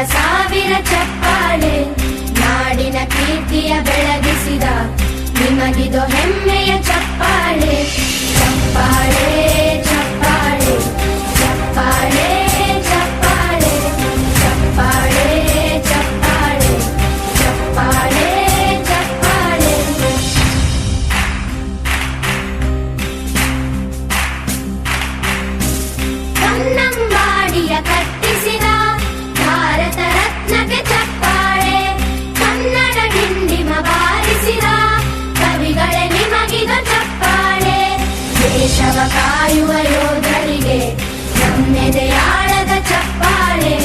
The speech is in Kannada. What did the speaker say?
ಸಾವಿರ ಚಪ್ಪಾಳೆ, ನಾಡಿನ ಕೀರ್ತಿಯ ಬೆಳಗಿಸಿದ ನಿಮಗಿದು ಹೆಮ್ಮೆಯ ಚಪ್ಪಾಳೆ. ಚಪ್ಪಾಳೆ ಚಪ್ಪಾಳೆ ಚಪ್ಪಾಳೆ ಚಪ್ಪಾಳೆ ಚಪ್ಪಾಳೆ ಚಪ್ಪಾಳೆ ಚಪ್ಪಾಳೆ ಚಪ್ಪಾಳೆ. ಕನ್ನಂಬಾಡಿಯ ಕಟ್ಟಿಸಿದ ಭಾರತ ರತ್ನಕ್ಕೆ ಚಪ್ಪಾಳೆ, ಕನ್ನಡ ಡಿಂಡಿಮ ಬಾರಿಸಿದ ಕವಿಗಳೇ ನಿಮಗಿದ ಚಪ್ಪಾಳೆ. ದೇಶವ ಕಾಯುವ ಯೋಧರಿಗೆ ನಮ್ಮೆದೆಯಾಳದ ಚಪ್ಪಾಳೆ.